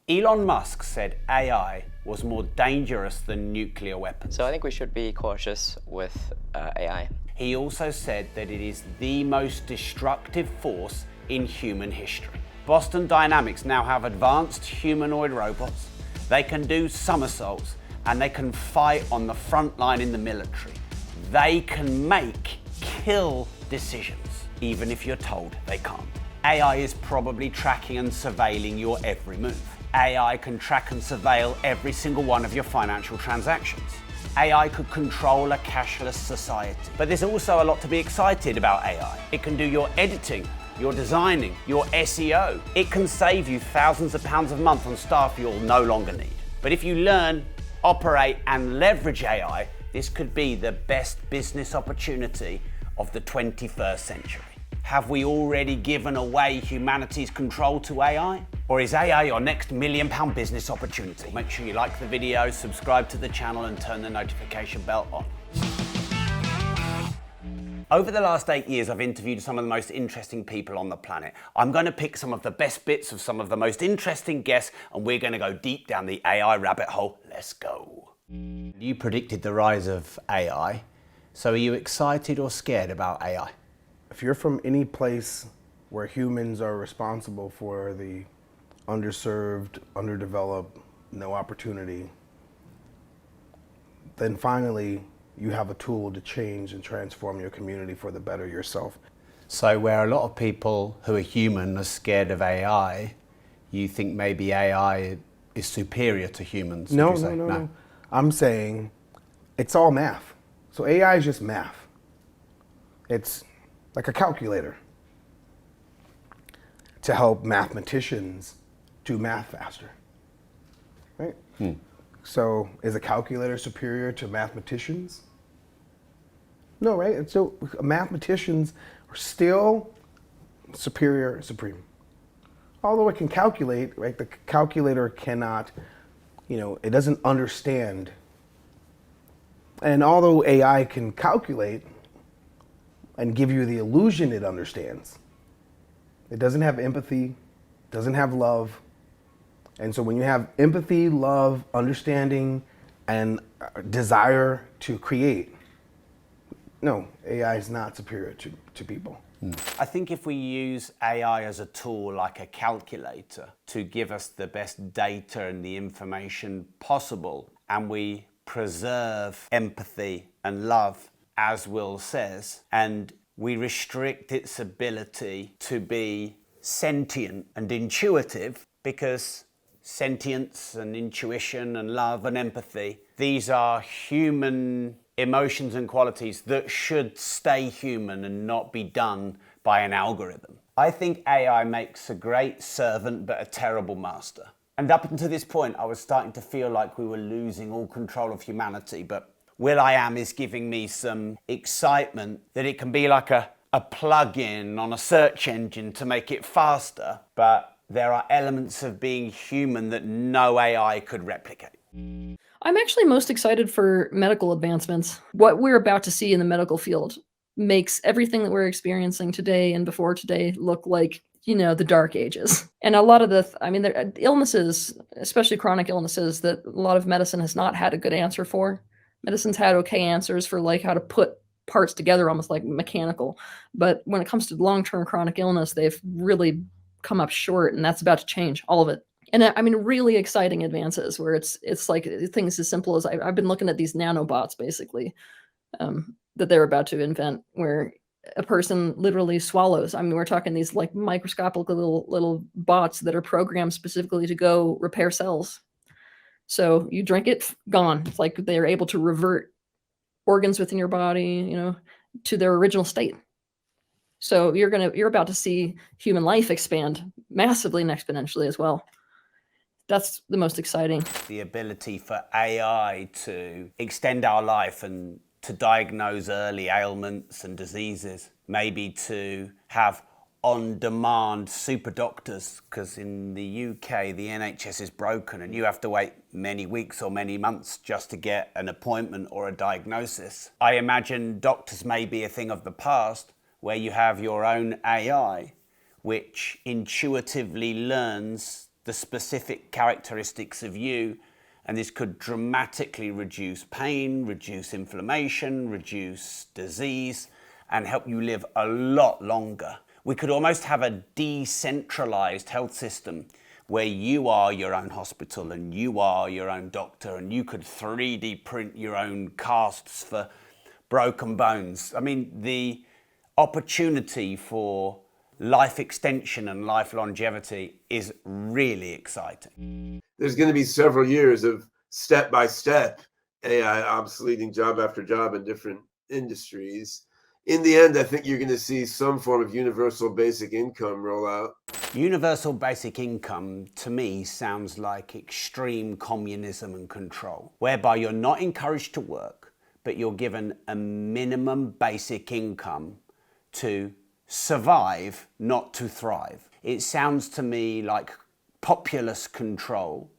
Elon Musk said AI was more dangerous than nuclear weapons. So I think we should be cautious with AI. He also said that it is the most destructive force in human history. Boston Dynamics now have advanced humanoid robots. They can do somersaults and they can fight on the front line in the military. They can make kill decisions, even if you're told they can't. AI is probably tracking and surveilling your every move. AI can track and surveil every single one of your financial transactions. AI could control a cashless society. But there's also a lot to be excited about AI. It can do your editing, your designing, your SEO. It can save you thousands of pounds a month on staff you'll no longer need. But if you learn, operate, and leverage AI, this could be the best business opportunity of the 21st century. Have we already given away humanity's control to AI? Or is AI your next £1 million business opportunity? Make sure you like the video, subscribe to the channel, and turn the notification bell on. Over the last 8 years, I've interviewed some of the most interesting people on the planet. I'm going to pick some of the best bits of some of the most interesting guests, and we're going to go deep down the AI rabbit hole. Let's go. You predicted the rise of AI, so are you excited or scared about AI? If you're from any place where humans are responsible for the underserved, underdeveloped, no opportunity, then finally you have a tool to change and transform your community for the better yourself. So where a lot of people who are human are scared of AI, you think maybe AI is superior to humans? No. I'm saying it's all math. So AI is just math. It's like a calculator to help mathematicians do math faster, right? So is a calculator superior to mathematicians? No, right? And so mathematicians are still superior, supreme. Although it can calculate, right? The calculator cannot, it doesn't understand. And although AI can calculate and give you the illusion it understands, it doesn't have empathy, doesn't have love. And so when you have empathy, love, understanding, and desire to create, no, AI is not superior to people. I think if we use AI as a tool like a calculator to give us the best data and the information possible, and we preserve empathy and love, as Will says, and we restrict its ability to be sentient and intuitive, because sentience and intuition and love and empathy, these are human emotions and qualities that should stay human and not be done by an algorithm. I think AI makes a great servant but a terrible master. And up until this point, I was starting to feel like we were losing all control of humanity, but will.i.am is giving me some excitement that it can be like a plug-in on a search engine to make it faster, but there are elements of being human that no AI could replicate. I'm actually most excited for medical advancements. What we're about to see in the medical field makes everything that we're experiencing today and before today look like, the dark ages. And a lot of the illnesses, especially chronic illnesses, that a lot of medicine has not had a good answer for. Medicine's had okay answers for like how to put parts together, almost like mechanical. But when it comes to long-term chronic illness, they've really come up short, and that's about to change, all of it. And really exciting advances where it's like things as simple as I've been looking at these nanobots, basically, that they're about to invent, where a person literally swallows. We're talking these like microscopic little bots that are programmed specifically to go repair cells. So you drink it, gone. It's like they're able to revert organs within your body, to their original state. So you're about to see human life expand massively and exponentially as well. That's the most exciting. The ability for AI to extend our life and to diagnose early ailments and diseases, maybe to have on-demand super doctors, because in the UK the NHS is broken and you have to wait many weeks or many months just to get an appointment or a diagnosis. I imagine doctors may be a thing of the past, where you have your own AI which intuitively learns the specific characteristics of you, and this could dramatically reduce pain, reduce inflammation, reduce disease, and help you live a lot longer. We could almost have a decentralized health system where you are your own hospital and you are your own doctor, and you could 3D print your own casts for broken bones. I mean, the opportunity for life extension and life longevity is really exciting. There's going to be several years of step-by-step AI obsoleting job after job in different industries. In the end, I think you're going to see some form of universal basic income roll out. Universal basic income, to me, sounds like extreme communism and control, whereby you're not encouraged to work, but you're given a minimum basic income to survive, not to thrive. It sounds to me like populist control,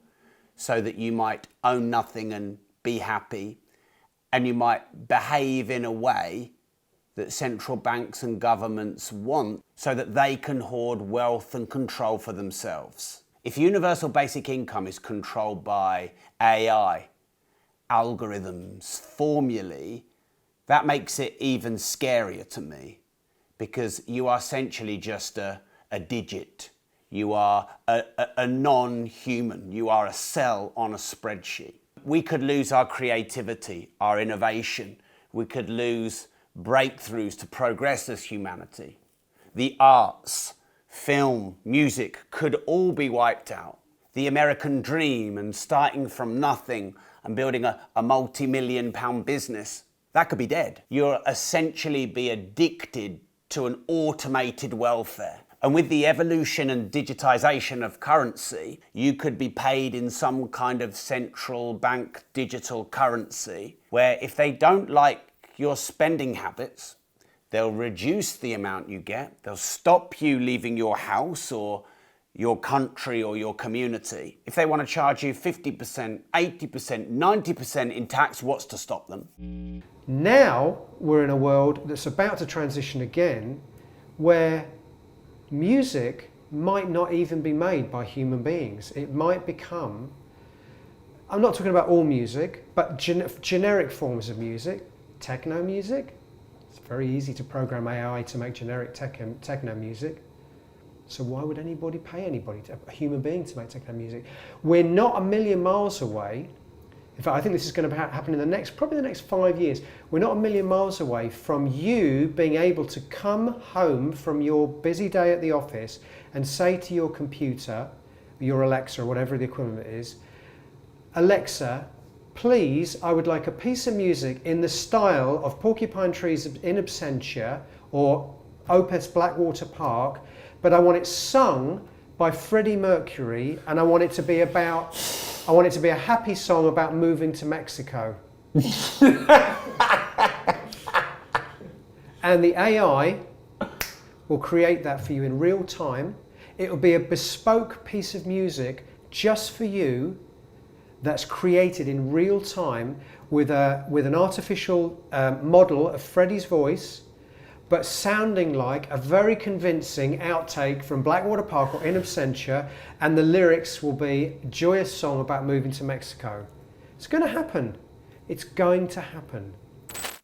so that you might own nothing and be happy, and you might behave in a way that central banks and governments want so that they can hoard wealth and control for themselves. If universal basic income is controlled by AI, algorithms, formulae, that makes it even scarier to me, because you are essentially just a digit. You are a non-human. You are a cell on a spreadsheet. We could lose our creativity, our innovation. We could lose breakthroughs to progress as humanity. The arts, film, music could all be wiped out. The American dream and starting from nothing and building a multi-million pound business, that could be dead. You'll essentially be addicted to an automated welfare. And with the evolution and digitization of currency, you could be paid in some kind of central bank digital currency, where if they don't like your spending habits, they'll reduce the amount you get. They'll stop you leaving your house or your country or your community. If they want to charge you 50%, 80%, 90% in tax, what's to stop them? Now we're in a world that's about to transition again, where music might not even be made by human beings. It might become, I'm not talking about all music, but generic forms of music. Techno music, it's very easy to program AI to make generic techno music. So why would anybody pay anybody, a human being, to make techno music? We're not a million miles away. In fact, I think this is going to happen in probably the next 5 years. We're not a million miles away from you being able to come home from your busy day at the office and say to your computer, your Alexa, or whatever the equivalent is, Alexa, please, I would like a piece of music in the style of Porcupine Trees in Absentia or Opeth's Blackwater Park, but I want it sung by Freddie Mercury, and I want it to be a happy song about moving to Mexico. And the AI will create that for you in real time. It will be a bespoke piece of music just for you, that's created in real time with an artificial model of Freddie's voice, but sounding like a very convincing outtake from Blackwater Park or In Absentia, and the lyrics will be a joyous song about moving to Mexico. It's going to happen. It's going to happen.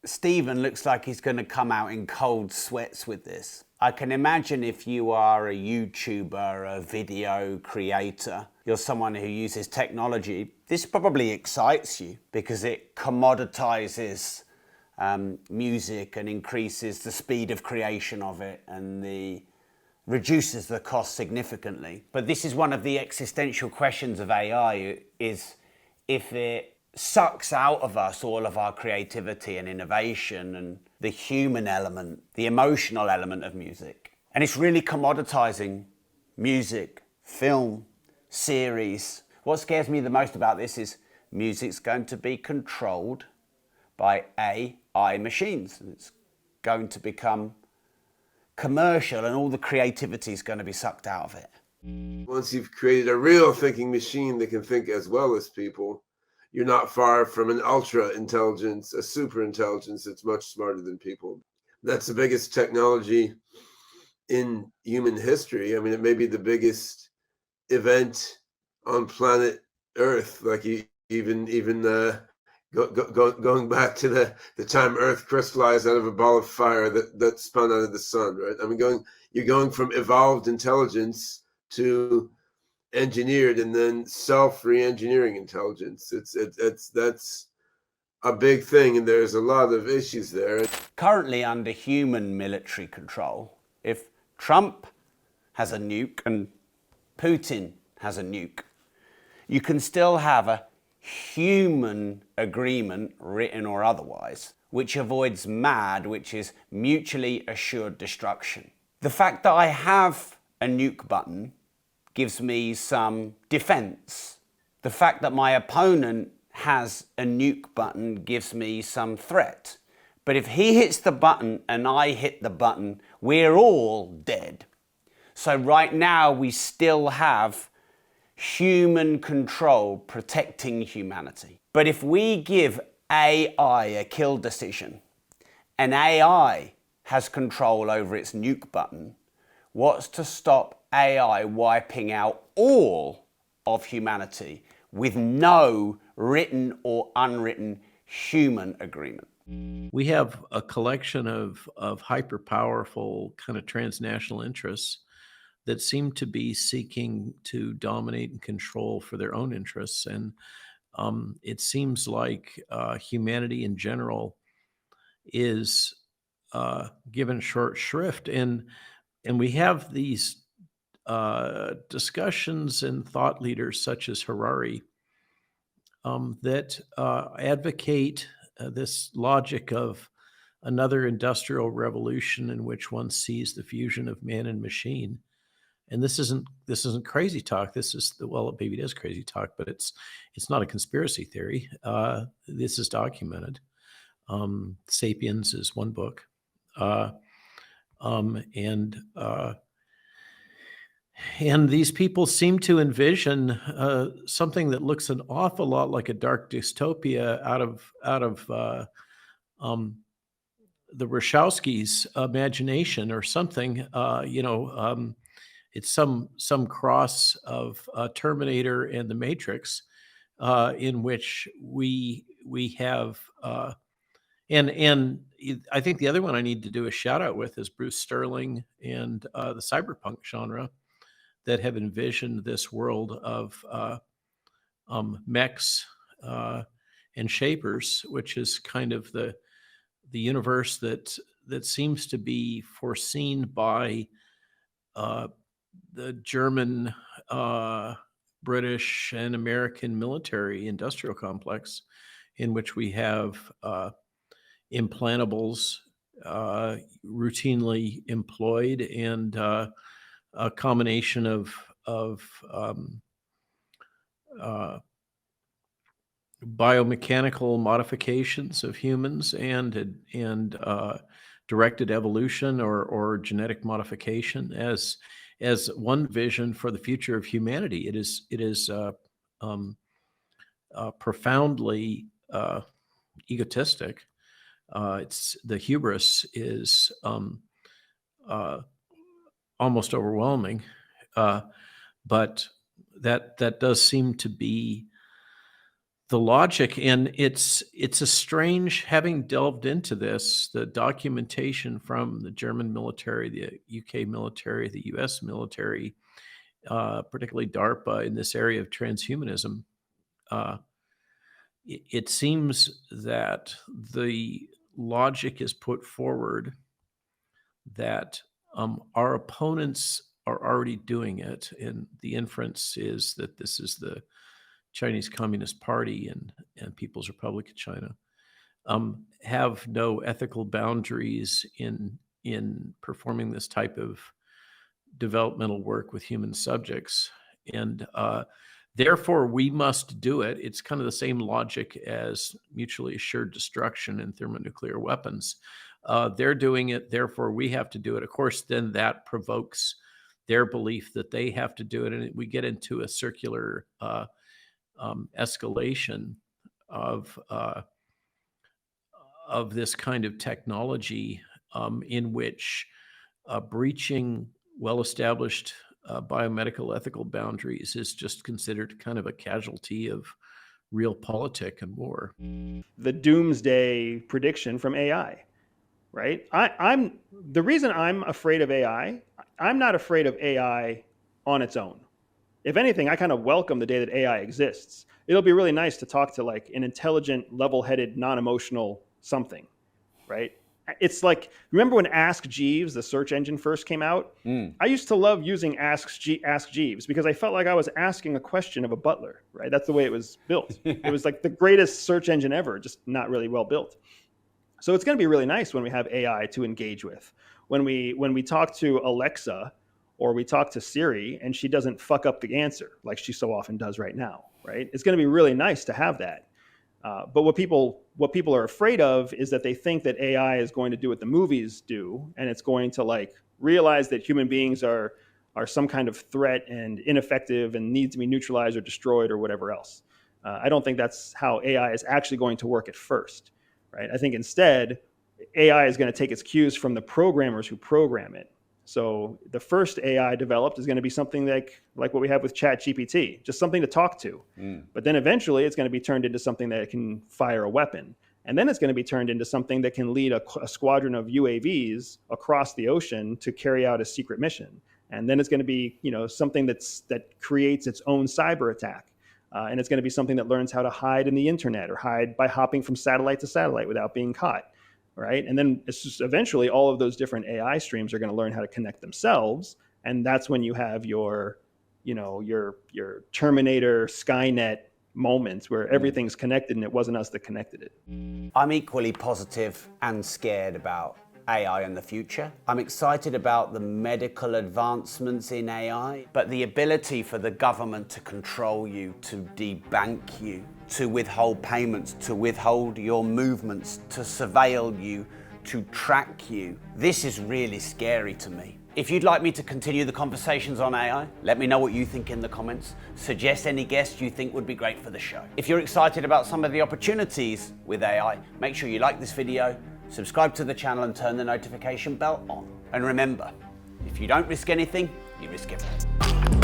Stephen looks like he's going to come out in cold sweats with this. I can imagine if you are a YouTuber, a video creator, you're someone who uses technology, this probably excites you because it commoditizes music and increases the speed of creation of it and reduces the cost significantly. But this is one of the existential questions of AI, is if it sucks out of us all of our creativity and innovation and the human element, the emotional element of music. And it's really commoditizing music, film, series. What scares me the most about this is music's going to be controlled by AI machines, and it's going to become commercial, and all the creativity is going to be sucked out of it. Once you've created a real thinking machine that can think as well as people, you're not far from an ultra intelligence, a super intelligence that's much smarter than people. That's the biggest technology in human history. I mean, it may be the biggest event on planet Earth. Like even going back to the time Earth crystallized out of a ball of fire that spun out of the sun, right? I mean, you're going from evolved intelligence to engineered and then self-re-engineering intelligence. That's a big thing, and there's a lot of issues there. Currently under human military control, if Trump has a nuke and Putin has a nuke, you can still have a human agreement, written or otherwise, which avoids MAD, which is mutually assured destruction. The fact that I have a nuke button gives me some defense. The fact that my opponent has a nuke button gives me some threat. But if he hits the button and I hit the button, we're all dead. So right now we still have human control protecting humanity. But if we give AI a kill decision and AI has control over its nuke button, what's to stop AI wiping out all of humanity with no written or unwritten human agreement? We have a collection of hyper-powerful kind of transnational interests that seem to be seeking to dominate and control for their own interests. And it seems like humanity in general is given short shrift. And we have these discussions and thought leaders such as Harari that advocate this logic of another industrial revolution in which one sees the fusion of man and machine. And this isn't crazy talk. This is well, maybe it is crazy talk, but it's not a conspiracy theory. This is documented. Sapiens is one book, and these people seem to envision something that looks an awful lot like a dark dystopia out of the Wachowskis' imagination or something. It's some cross of Terminator and the Matrix, in which we have, and I think the other one I need to do a shout out with is Bruce Sterling and the cyberpunk genre that have envisioned this world of mechs and shapers, which is kind of the universe that seems to be foreseen by the German, British, and American military industrial complex, in which we have implantables routinely employed, and a combination of biomechanical modifications of humans and directed evolution or genetic modification as one vision for the future of humanity. It is profoundly egotistic. It's the hubris is almost overwhelming, but that does seem to be the logic. And it's a strange, having delved into this, the documentation from the German military, the UK military, the US military, particularly DARPA, in this area of transhumanism. It seems that the logic is put forward that our opponents are already doing it, and the inference is that this is the Chinese Communist Party and People's Republic of China, have no ethical boundaries in performing this type of developmental work with human subjects, and therefore we must do it. It's kind of the same logic as mutually assured destruction and thermonuclear weapons. They're doing it, therefore we have to do it. Of course, then that provokes their belief that they have to do it, and we get into a circular escalation of this kind of technology, in which breaching well-established biomedical ethical boundaries is just considered kind of a casualty of real politic and war. The doomsday prediction from AI, right? I'm the reason I'm afraid of AI, I'm not afraid of AI on its own. If anything, I kind of welcome the day that AI exists. It'll be really nice to talk to like an intelligent, level-headed, non-emotional something, right? It's like, remember when Ask Jeeves, the search engine, first came out? I used to love using Ask Jeeves because I felt like I was asking a question of a butler, right? That's the way it was built. It was like the greatest search engine ever, just not really well built. So it's going to be really nice when we have AI to engage with. When we talk to Alexa or we talk to Siri and she doesn't fuck up the answer like she so often does right now, right? It's going to be really nice to have that. But what people are afraid of is that they think that AI is going to do what the movies do, and it's going to like realize that human beings are some kind of threat and ineffective and need to be neutralized or destroyed or whatever else. I don't think that's how AI is actually going to work at first, right? I think instead, AI is going to take its cues from the programmers who program it. So the first AI developed is going to be something like what we have with ChatGPT, just something to talk to. But then eventually it's going to be turned into something that can fire a weapon. And then it's going to be turned into something that can lead a squadron of UAVs across the ocean to carry out a secret mission. And then it's going to be, something that creates its own cyber attack. And it's going to be something that learns how to hide in the internet or hide by hopping from satellite to satellite without being caught. Right. And then it's just eventually all of those different AI streams are going to learn how to connect themselves. And that's when you have your Terminator Skynet moments where everything's connected and it wasn't us that connected it. I'm equally positive and scared about AI in the future. I'm excited about the medical advancements in AI, but the ability for the government to control you, to debank you, to withhold payments, to withhold your movements, to surveil you, to track you. This is really scary to me. If you'd like me to continue the conversations on AI, let me know what you think in the comments. Suggest any guests you think would be great for the show. If you're excited about some of the opportunities with AI, make sure you like this video, subscribe to the channel and turn the notification bell on. And remember, if you don't risk anything, you risk everything.